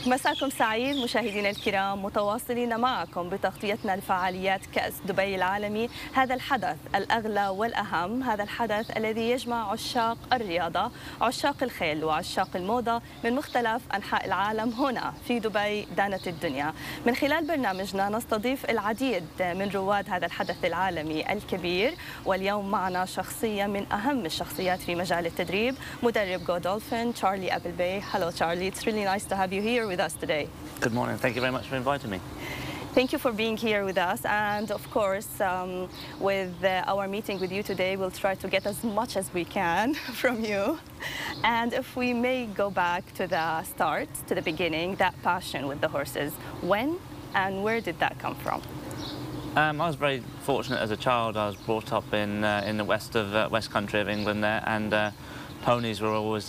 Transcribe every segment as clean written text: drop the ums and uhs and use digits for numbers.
مساكم سعيد مشاهدينا الكرام، متواصلين معكم بتغطيتنا لفعاليات كأس دبي العالمي. هذا الحدث الأغلى والأهم، هذا الحدث الذي يجمع عشاق الرياضة، عشاق الخيل وعشاق الموضة من مختلف أنحاء العالم هنا في دبي دانت الدنيا. من خلال برنامجنا نستضيف العديد من رواد هذا الحدث العالمي الكبير، واليوم معنا شخصية من أهم الشخصيات في مجال التدريب، مدرب جودولفين شارلي أبلبي. Hello Charlie, it's really nice to have you here with us today. Good morning. Thank you very much for inviting me. Thank you for being here with us, and of course with our meeting with you today we'll try to get as much as we can from you. And if we may go back to the start, to the beginning, that passion with the horses, when and where did that come from? I was very fortunate as a child. I was brought up in the west country of England there, and ponies were always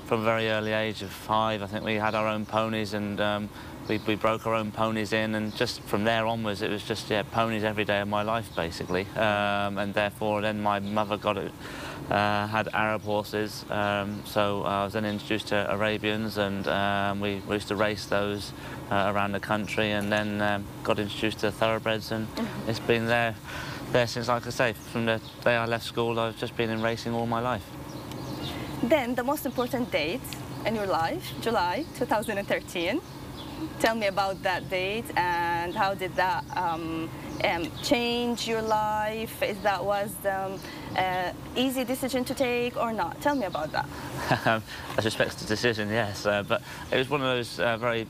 from a very early age of 5. I think we had our own ponies, and we broke our own ponies in, and just from there onwards it was just ponies every day of my life basically. And therefore then my mother had Arab horses, so I was then introduced to Arabians, and we used to race those around the country, and then got introduced to thoroughbreds, and it's been there since, like I say, from the day I left school I've just been in racing all my life. Then the most important date in your life, July 2013. Tell me about that date, and how did that change your life? Is that was easy decision to take or not? Tell me about that. As respects to decision, yes, but it was one of those very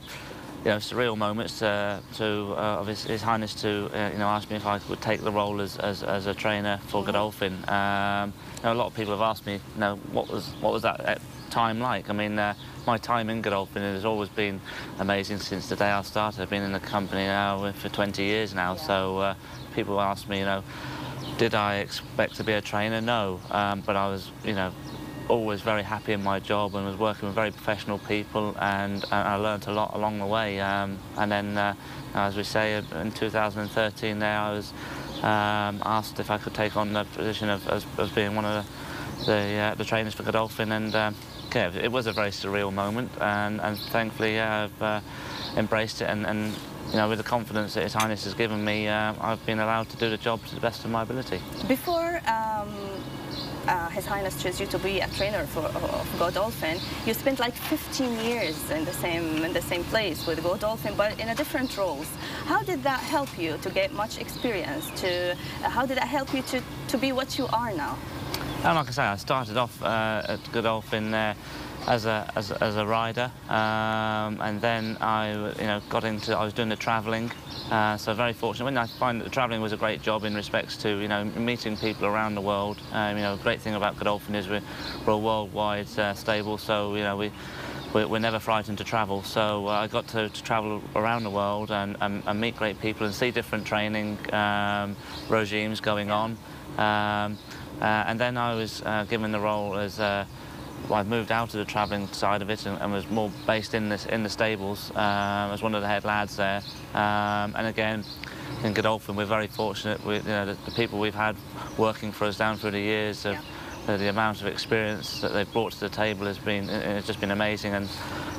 surreal moments of His Highness to ask me if I would take the role as a trainer for Godolphin. A lot of people have asked me, what was that time like? I mean, my time in Godolphin has always been amazing since the day I started. I've been in the company now for 20 years now, so people ask me, did I expect to be a trainer? No, but I was, always very happy in my job, and was working with very professional people, and I learnt a lot along the way. And then, as we say, in 2013 there I was asked if I could take on the position of being one of the trainers for Godolphin, and it was a very surreal moment, and thankfully I've embraced it, and with the confidence that His Highness has given me, I've been allowed to do the job to the best of my ability. Before His Highness chose you to be a trainer of Godolphin, you spent like 15 years in the same place with Godolphin, but in a different roles. How did that help you to get much experience? How did that help you to be what you are now? Like I say, I started off at Godolphin as a rider, and then I was doing the travelling, so very fortunate. I find that the travelling was a great job in respects to meeting people around the world. Great thing about Godolphin is we're a worldwide stable, so we're never frightened to travel. So I got to travel around the world and meet great people and see different training regimes going on. And then I was given the role as I moved out of the travelling side of it, and was more based in the stables as one of the head lads there. And again, in Godolphin, we're very fortunate with the people we've had working for us down through the years. The amount of experience that they've brought to the table has just been amazing, and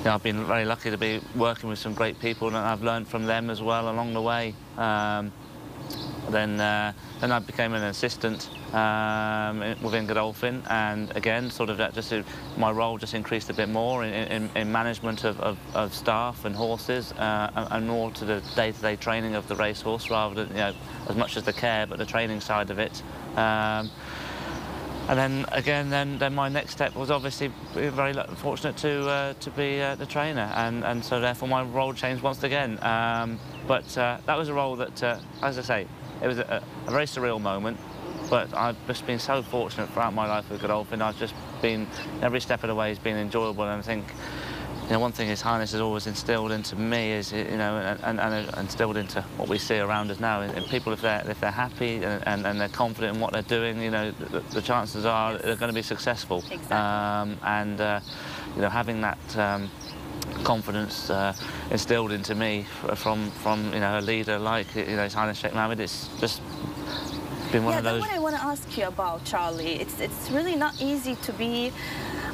I've been very lucky to be working with some great people, and I've learned from them as well along the way. Then I became an assistant within Godolphin, and again, my role just increased a bit more in management of staff and horses, and more to the day-to-day training of the racehorse, rather than as much as the care, but the training side of it. And then again, then my next step was obviously very fortunate to be the trainer, and so therefore my role changed once again. But that was a role that, as I say, it was a very surreal moment, but I've just been so fortunate throughout my life with Godolphin. I've just been, every step of the way has been enjoyable, and I think one thing His Highness has always instilled into me is, and instilled into what we see around us now, and people, if they're happy and they're confident in what they're doing, the chances are they're going to be successful. Exactly. Having that confidence instilled into me from a leader like His Highness Sheikh Mohammed, it's just been one of those. That's what I want to ask you about, Charlie. It's really not easy to be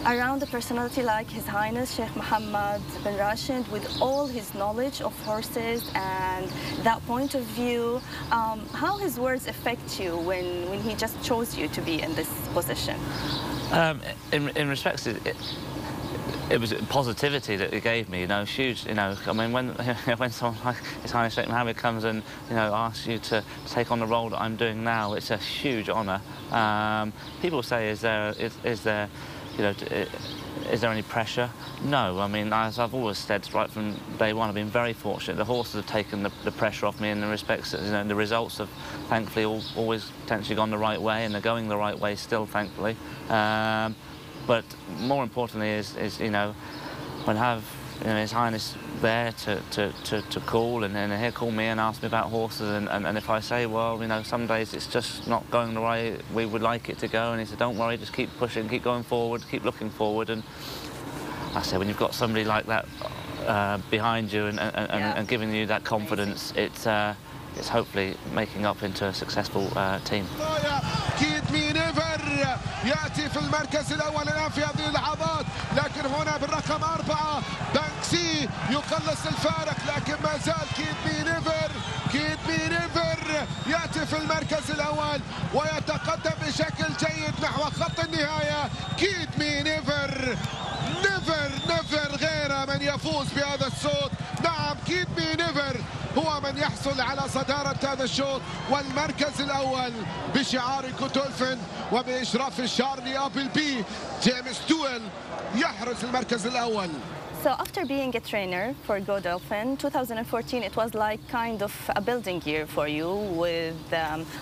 around a personality like His Highness Sheikh Mohammed bin Rashid, with all his knowledge of horses and that point of view, how his words affect you when he just chose you to be in this position? In respects to it was positivity that it gave me, you know, huge, you know. I mean, when someone like His Highness Sheikh Mohammed comes and, you know, asks you to take on the role that I'm doing now, it's a huge honour. People say, is there, you know, is there any pressure? No. I mean, as I've always said right from day one, I've been very fortunate. The horses have taken the pressure off me in the respects that, you know, the results have thankfully always potentially gone the right way, and they're going the right way still, thankfully. But more importantly is you know, when I have, you know, His Highness there to call and he'll call me and ask me about horses, and if I say, well, you know, some days it's just not going the way we would like it to go, and he said, don't worry, just keep pushing, keep going forward, keep looking forward. And I say, when you've got somebody like that behind you and giving you that confidence, it's hopefully making up into a successful team. يأتي في المركز الأول الآن في هذه اللحظات، لكن هنا بالرقم 4 بانكسي يقلص الفارق، لكن ما زال كيد مي نيفر يأتي في المركز الأول ويتقدم بشكل جيد نحو خط النهاية. كيد مي نيفر غير من يفوز بهذا الصوت. نعم، كيد مي نيفر هو من يحصل على صدارة هذا الشوط والمركز الأول بشعار جودولفين وبإشراف شارلي أبلبي. جيمس دويل يحرز المركز الأول. So after being a trainer for Jockeys, 2014, it was like kind of a building year for you with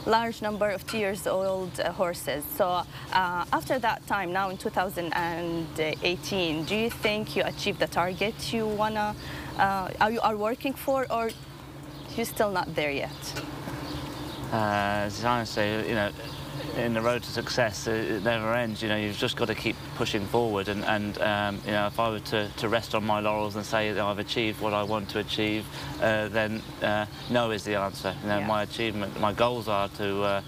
large number of 2-year-old horses. So after that time, now in 2018, do you think you achieved the target you are working for, or you're still not there yet? As I say, you know, in the road to success, it never ends. You know, you've just got to keep pushing forward. And you know, if I were to rest on my laurels and say that I've achieved what I want to achieve, then no is the answer. You know, my goals are to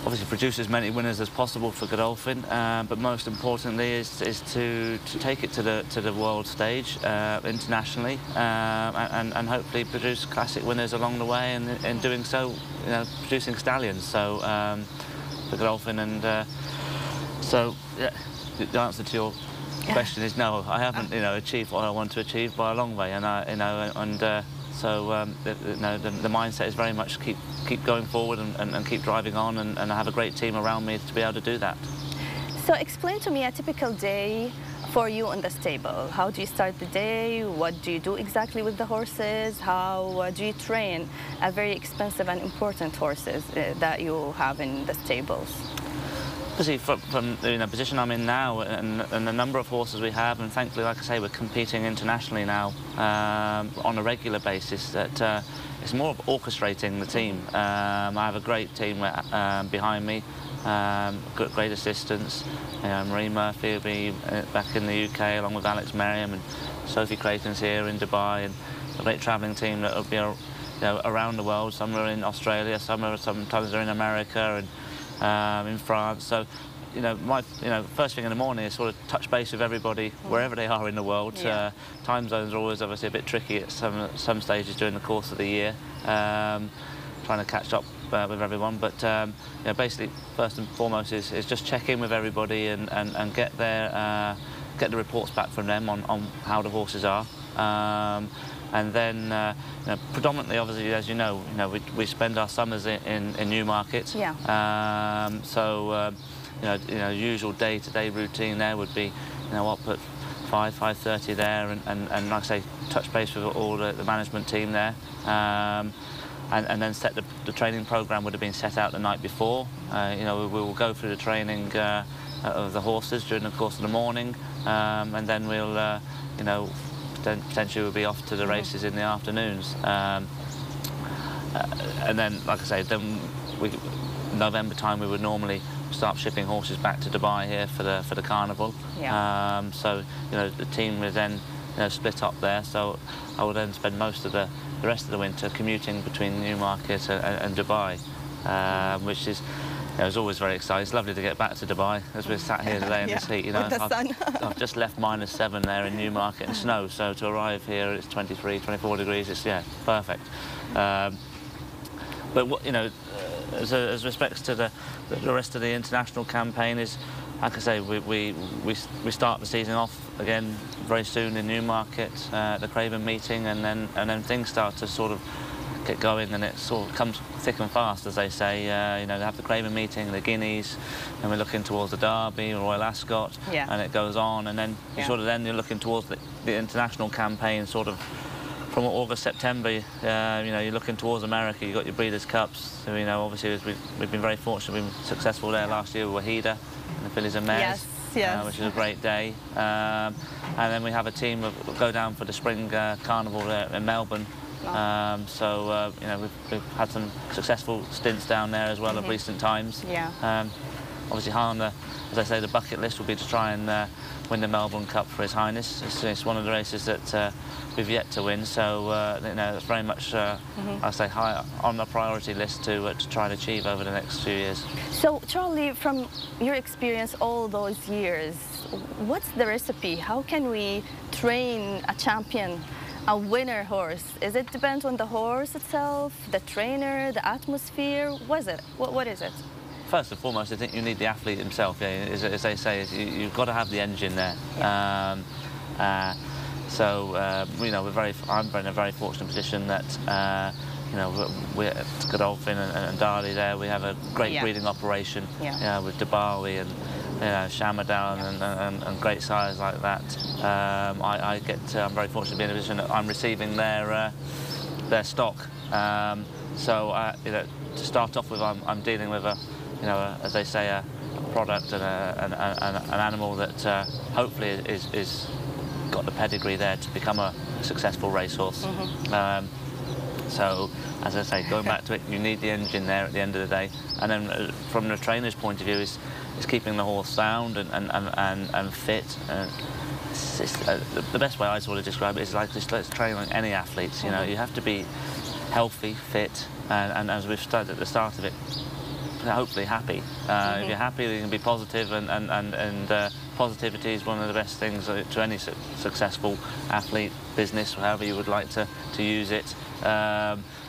obviously produce as many winners as possible for Godolphin, but most importantly is to take it to the world stage internationally, and hopefully produce classic winners along the way, and in doing so, you know, producing stallions. So for Godolphin, and so yeah, the answer to your question is no. I haven't, you know, achieved what I want to achieve by a long way, and you know, and so the mindset is very much keep going forward and keep driving on, and I have a great team around me to be able to do that. So explain to me a typical day for you in the stable. How do you start the day? What do you do exactly with the horses? How do you train a very expensive and important horses that you have in the stables? Obviously, from the position I'm in now, and the number of horses we have, and thankfully, like I say, we're competing internationally now on a regular basis. That it's more of orchestrating the team. I have a great team behind me, great assistants. Marie Murphy will be back in the UK along with Alex Merriam, and Sophie Creighton's here in Dubai, and a great travelling team that will be, you know, around the world. Some are in Australia, sometimes they're in America, and in France. So, you know, first thing in the morning is sort of touch base with everybody wherever they are in the world. Time zones are always obviously a bit tricky at some stages during the course of the year, trying to catch up with everyone. But you know, basically, first and foremost is just check in with everybody and get the reports back from them on how the horses are. And then, you know, predominantly, obviously, as you know, we spend our summers in Newmarket. So, you know, usual day-to-day routine there would be, you know, up at 5:30 there, and like I say, touch base with all the management team there, and then set the training program would have been set out the night before. You know, we will go through the training of the horses during the course of the morning, and then we'll, you know, then potentially we'll be off to the races in the afternoons, and then, like I say, then November time we would normally start shipping horses back to Dubai here for the carnival. So, you know, the team was then, you know, split up there. So I would then spend most of the rest of the winter commuting between Newmarket and Dubai, which is, it was always very exciting. It's lovely to get back to Dubai as we're sat here today in this heat. You know, with the sun. I've just left -7 there in Newmarket in snow, so to arrive here it's 23, 24 degrees. It's perfect. But what, you know, as respects to the rest of the international campaign is, like I say, we start the season off again very soon in Newmarket, the Craven meeting, and then things start to sort of get going, and it sort of comes thick and fast, as they say. You know, they have the Craven meeting, the Guineas, and we're looking towards the Derby, Royal Ascot, and it goes on, and then you're looking towards the international campaign, sort of from August, September. You know, you're looking towards America. You've got your Breeders' Cups. So, you know, obviously we've been very fortunate. We've been successful there last year with Wahida and the Fillies and Mares, which is a great day. And then we have a team that go down for the Spring Carnival in Melbourne. You know, we've had some successful stints down there as well of recent times. Obviously, high on the, as I say, the bucket list will be to try and win the Melbourne Cup for His Highness. It's one of the races that we've yet to win, so you know, it's very much, I say, high on the priority list to try and achieve over the next few years. So, Charlie, from your experience all those years, what's the recipe? How can we train a champion, a winner horse? Is it depends on the horse itself, the trainer, the atmosphere? What is it? First and foremost, I think you need the athlete himself. As they say, you've got to have the engine there. You know, I'm in a very fortunate position that you know, we're at Godolphin and Darley there. We have a great breeding operation with Dubai and, you know, Shamadown and great sires like that. I'm very fortunate to be in a position that I'm receiving their stock. You know, to start off with, I'm dealing with you know, as they say, a product and an animal that hopefully is got the pedigree there to become a successful racehorse. So, as I say, going back to it, you need the engine there at the end of the day. And then from the trainer's point of view, is keeping the horse sound and fit. The best way I sort of describe it is like training like any athletes. You know, you have to be healthy, fit, and as we've started at the start of it, hopefully happy. If you're happy, you can be positive, and positivity is one of the best things to any successful athlete, business, however you would like to use it.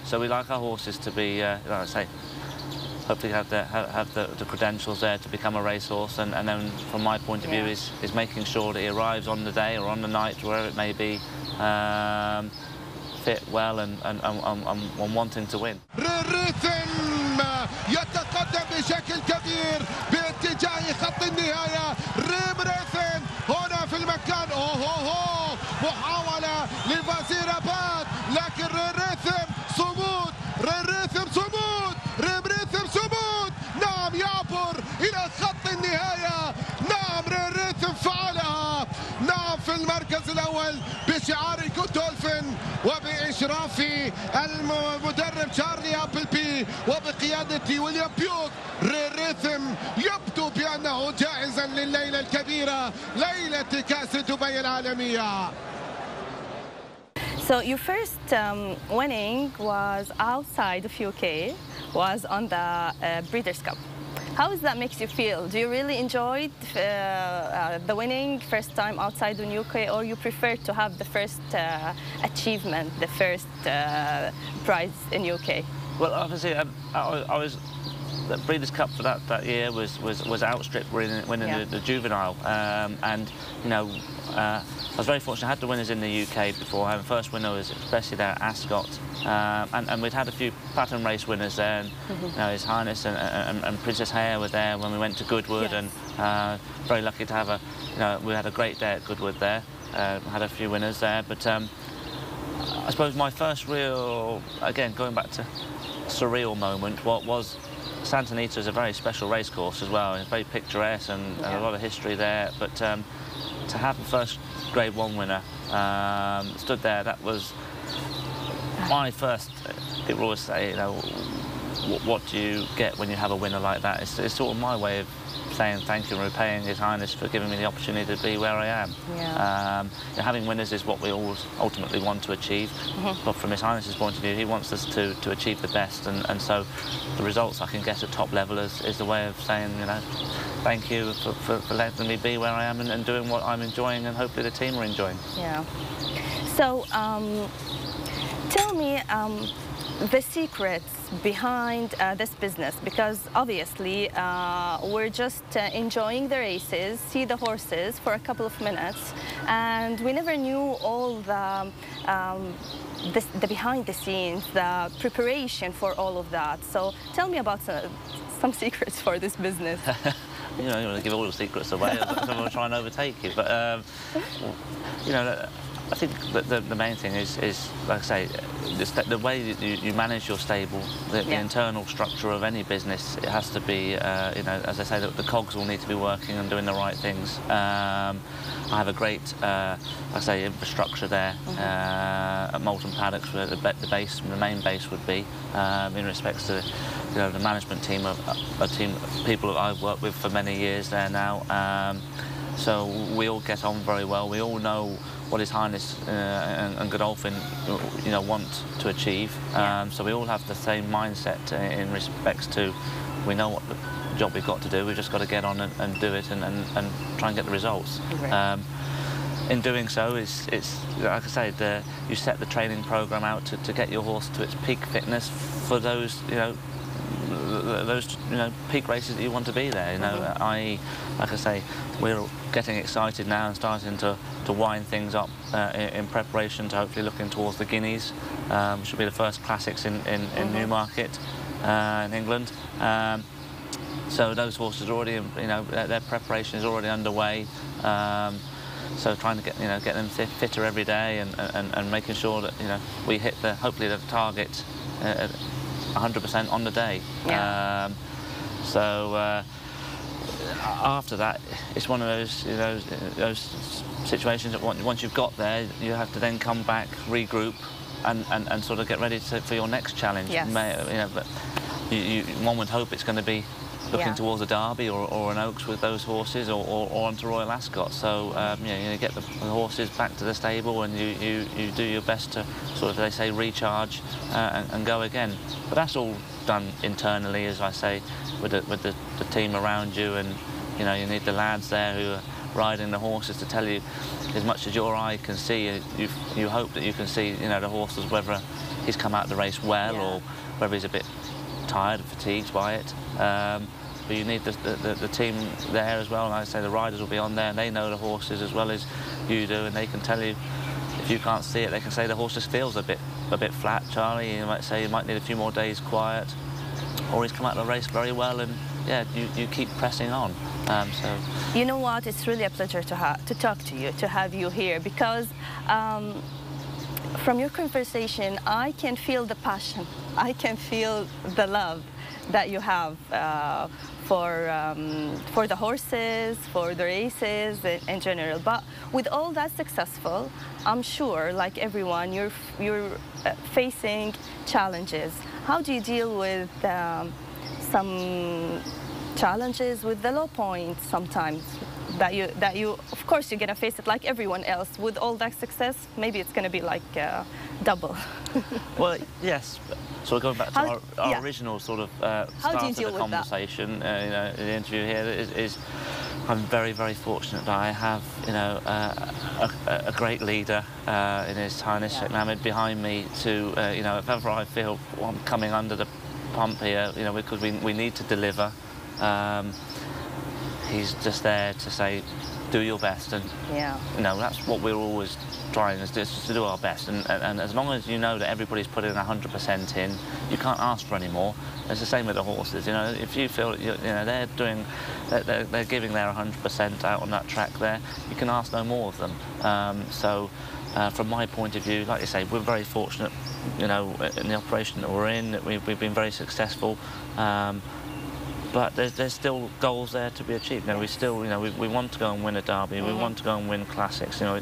So we like our horses to be, like I say, hopefully have the credentials there to become a racehorse, and then from my point of view is making sure that he arrives on the day or on the night, wherever it may be, fit well and wanting to win. يتقدم بشكل كبير باتجاه خط النهاية. ريم هنا في المكان. محاولة لفازيراباد، لكن ريم صمود. ريم صمود. نعم، يعبر إلى خط النهاية. نعم، ريم فعلها. نعم، في المركز الأول بشعار جودولفين وبإشراف المدرب شارلي أبلبي وبقيادة ويليام بيوك. ريم يبدو بأنه جاهزا لليلة الكبيرة، ليلة كأس دبي العالمية. So your first winning was outside of UK, was on the Breeders' Cup. How does that make you feel? Do you really enjoy the winning first time outside the UK, or you prefer to have the first achievement, the first prize in UK? Well, obviously, I was the Breeders' Cup for that year was outstripped winning the juvenile, and you know. I was very fortunate. I had the winners in the UK beforehand. The first winner was especially there at Ascot, and we'd had a few pattern race winners there. And, you know, His Highness and Princess Hare were there when we went to Goodwood, and very lucky to have we had a great day at Goodwood there. Had a few winners there, but I suppose my first real, again going back to surreal moment, what was Santa Anita is a very special racecourse as well. It's very picturesque and a lot of history there, but to have the first Grade 1 winner stood there, that was my first. People always say, you know, what do you get when you have a winner like that? It's sort of my way of saying thank you and repaying His Highness for giving me the opportunity to be where I am. Yeah. Having winners is what we always ultimately want to achieve, but from His Highness's point of view, He wants us to achieve the best, and so the results I can get at top level is the way of saying, you know, thank you for letting me be where I am and doing what I'm enjoying, and hopefully the team are enjoying. Yeah. So, tell me the secrets behind this business, because obviously we're just enjoying the races, see the horses for a couple of minutes, and we never knew all the behind the scenes, the preparation for all of that. So tell me about some secrets for this business. You know, you want to give all the secrets away, someone will try and overtake you. But, you know, I think that the main thing is, like I say, the way that you manage your stable, the internal structure of any business, it has to be, you know, as I say, the cogs will need to be working and doing the right things. I have a great, like I say, infrastructure there at Moulton Paddocks, where the main base would be, in respects to, you know, the management team, a team of people that I've worked with for many years there now. So we all get on very well. We all know what His Highness and Godolphin, you know, want to achieve. So we all have the same mindset in respects to, we know what the job we've got to do. We've just got to get on and do it and try and get the results. Right. In doing so, it's like I say, you set the training program out to get your horse to its peak fitness for those, you know, peak races that you want to be there. You know, like I say, we're getting excited now and starting to wind things up in preparation to hopefully looking towards the Guineas, which will be the first classics in Newmarket in England. So those horses are already, you know, their preparation is already underway. So trying to get them fitter every day and making sure that, you know, we hit hopefully the target 100% on the day. Yeah. After that, it's one of those, you know, those situations that once you've got there, you have to then come back, regroup, and sort of get ready for your next challenge. Yes. You know, but one would hope it's going to be looking towards a Derby or an Oaks with those horses, or onto Royal Ascot. So you know, you get the horses back to the stable, and you do your best to sort of, they say, recharge and go again. But that's all done internally, as I say, with the team around you, and you know, you need the lads there who are riding the horses to tell you, as much as your eye can see, you hope that you can see, you know, the horses, whether he's come out of the race well or whether he's a bit tired and fatigued by it. But you need the team there as well, and I say the riders will be on there, and they know the horses as well as you do, and they can tell you, if you can't see it, they can say the horse just feels a bit flat, Charlie. You might say you might need a few more days quiet, or he's come out of the race very well, and yeah, you keep pressing on. So you know what? It's really a pleasure to talk to you, to have you here, because from your conversation, I can feel the passion. I can feel the love that you have for the horses, for the races in general. But with all that successful, I'm sure, like everyone, you're facing challenges. How do you deal with some challenges with the low points sometimes? That you of course you're gonna face it like everyone else. With all that success, maybe it's gonna be like double. Well, yes. So going back to our original sort of start of the conversation, you know, the interview here is I'm very, very fortunate that I have, you know, a great leader in His Highness Sheikh Mohammed behind me to, you know, if ever I feel I'm coming under the pump here, you know, because we need to deliver. He's just there to say, do your best, and you know, that's what we're always trying, is just to do our best, and as long as you know that everybody's putting 100% in, you can't ask for any more. It's the same with the horses, you know, if you feel, you know, they're giving their 100% out on that track there, you can ask no more of them. So from my point of view, like you say, we're very fortunate, you know, in the operation that we're in, that we've been very successful. But there's still goals there to be achieved. You know, we still, you know, we want to go and win a Derby. We want to go and win classics. You know,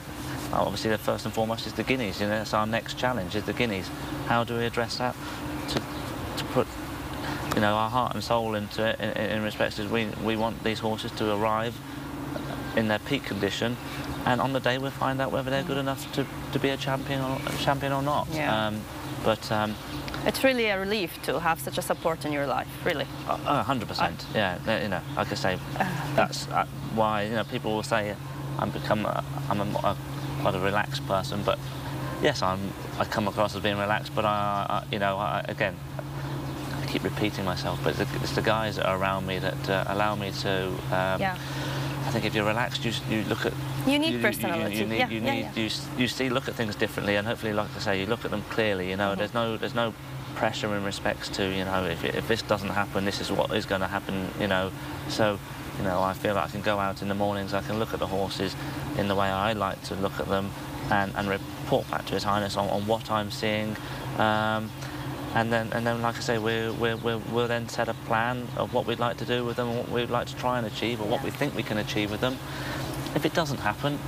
obviously the first and foremost is the Guineas. You know, that's our next challenge, is the Guineas. How do we address that? To you know, our heart and soul into it in respects is we want these horses to arrive in their peak condition, and on the day we'll find out whether they're good enough to be a champion or not. Yeah. It's really a relief to have such a support in your life, really. 100%. Yeah, you know, like I say, that's why, you know, people will say I'm quite a relaxed person, but yes, I come across as being relaxed, but again, I keep repeating myself, but it's the guys that are around me that allow me to. I think if you're relaxed, you look at. You need personality. You look at things differently, and hopefully, like I say, you look at them clearly. You know, there's no pressure in respects to, you know, if this doesn't happen, this is what is going to happen. You know, so, you know, I feel like I can go out in the mornings, I can look at the horses in the way I like to look at them, and report back to His Highness on what I'm seeing. And then, like I say, we'll then set a plan of what we'd like to do with them, and what we'd like to try and achieve, or what we think we can achieve with them. If it doesn't happen,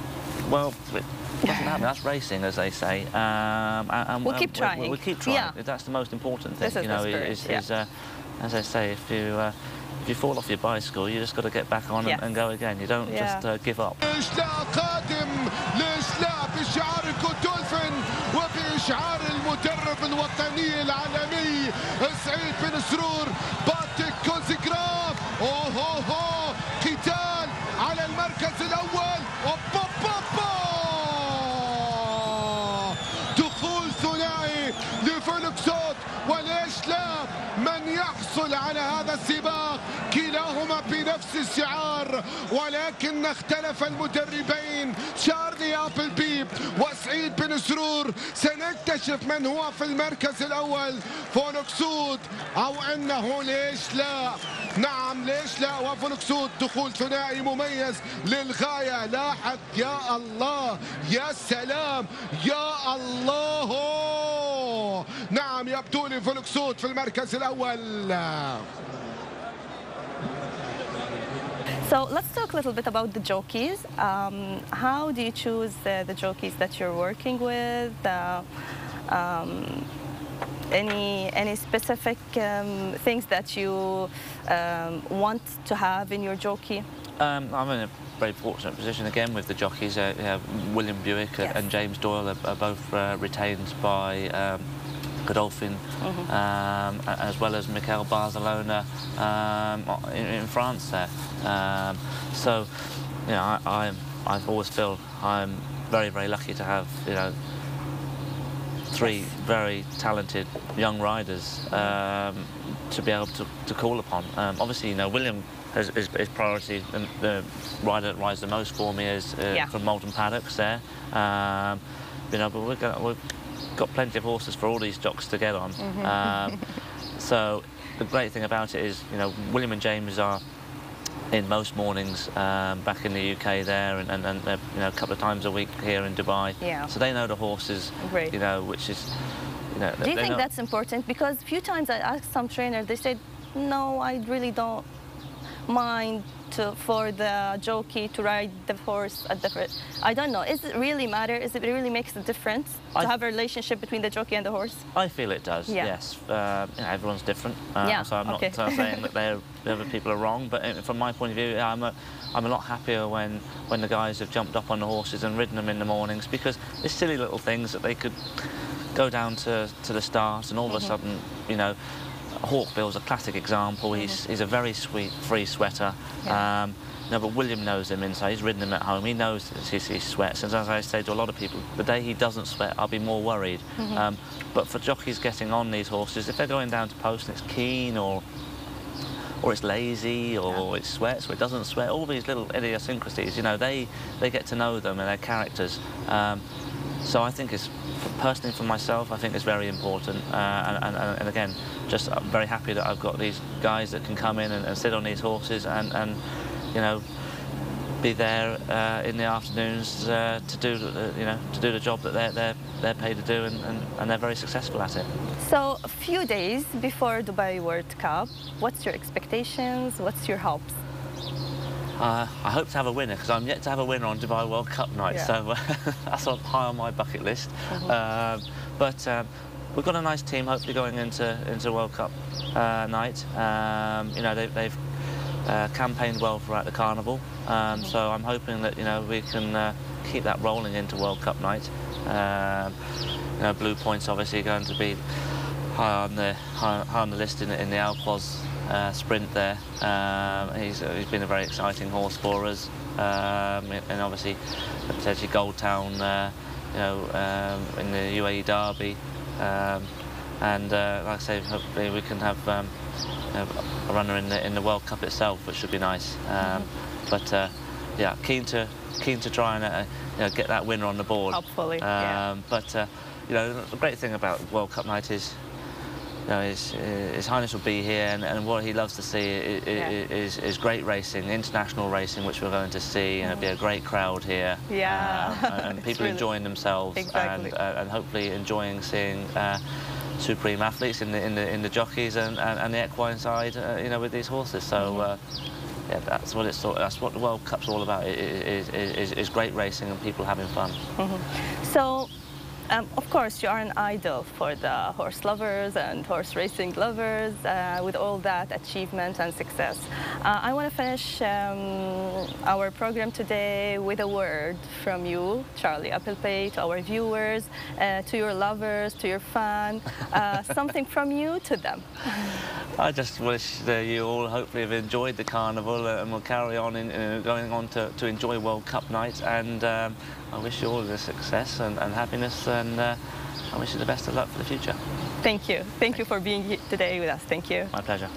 well, it doesn't happen. That's racing, as they say. And we'll keep trying. We'll keep trying. That's the most important thing. You know, as I say, if you fall off your bicycle, you just got to get back on and go again. You don't just give up. بشعار جودولفين وبإشعار المدرب الوطني العالمي سعيد بن سرور باتيك كوزيغراف. قتال على المركز الأول. دخول ثنائي لفولكسوت، وليش لا من يحصل على هذا السباق. كلاهما بنفس الشعار، ولكن اختلف المدربين شارلي أبلبي وسعيد بن سرور. سنكتشف من هو في المركز الأول، فولكسوت أو أنه ليش لا. نعم ليش لا، وفولكسوت دخول ثنائي مميز للغاية. لاحق، يا الله، يا سلام، يا الله. نعم يبدو لي فولكسوت في المركز الأول. So let's talk a little bit about the jockeys. How do you choose the jockeys that you're working with? Any specific things that you want to have in your jockey? I'm in a very fortunate position again with the jockeys. William Buick and James Doyle are both retained by Godolphin, as well as Michael Barcelona in France there. So, you know, I've always felt I'm very, very lucky to have, you know, three very talented young riders to be able to call upon. Obviously, you know, William is priority. The rider that rides the most for me is from Malton Paddocks there. You know, but we've got plenty of horses for all these jocks to get on. So the great thing about it is, you know, William and James are in most mornings back in the UK there, and you know, a couple of times a week here in Dubai. So they know the horses. Great. You know, which is, you know. Do you think that's important? Because a few times I asked some trainers, they said, no, I really don't mind for the jockey to ride the horse at the first. I don't know. Does it really matter? Is it really makes a difference to have a relationship between the jockey and the horse? I feel it does. Yes. You know, everyone's different. So I'm not saying that the other people are wrong, but from my point of view, I'm a lot happier when the guys have jumped up on the horses and ridden them in the mornings, because there's silly little things that they could go down to the start, and all of a sudden, you know. Hawkbill's a classic example. He's a very sweet, free sweater. No, but William knows him inside. He's ridden him at home. He knows he sweats. And as I say to a lot of people, the day he doesn't sweat, I'll be more worried. But for jockeys getting on these horses, if they're going down to post and it's keen, or it's lazy, or it sweats, or it doesn't sweat, all these little idiosyncrasies, you know, they get to know them and their characters. So I think it's, personally for myself, I think it's very important. And again, just I'm very happy that I've got these guys that can come in and sit on these horses and you know, be there in the afternoons to do the job that they're paid to do, and they're very successful at it. So a few days before Dubai World Cup, what's your expectations? What's your hopes? I hope to have a winner, because I'm yet to have a winner on Dubai World Cup night, so that's high on my bucket list. But we've got a nice team hopefully going into World Cup night. You know, they've campaigned well throughout the carnival, so I'm hoping that, you know, we can keep that rolling into World Cup night. You know, Blue Point's obviously going to be high on the list in the Alpos sprint there. He's been a very exciting horse for us, and obviously potentially Goldtown, you know, in the UAE Derby, and like I say, hopefully we can have you know, a runner in the World Cup itself, which should be nice. But yeah, keen to try and you know, get that winner on the board. Hopefully. But you know, the great thing about World Cup night is, you know, His Highness will be here, and what he loves to see is great racing, international racing, which we're going to see, and it'll be a great crowd here. Yeah. And people enjoying themselves, exactly. and hopefully enjoying seeing supreme athletes in the jockeys and the equine side, you know, with these horses. So. Yeah, that's what the World Cup's all about. Is great racing and people having fun. So, of course, you are an idol for the horse lovers and horse racing lovers. With all that achievement and success, I want to finish our program today with a word from you, Charlie Abelpay, to our viewers, to your lovers, to your fans. Something from you to them. I just wish that you all hopefully have enjoyed the carnival and will carry on going on to enjoy World Cup night. And I wish you all the success and happiness, and I wish you the best of luck for the future. Thank you. Thank you for being here today with us. Thank you. My pleasure.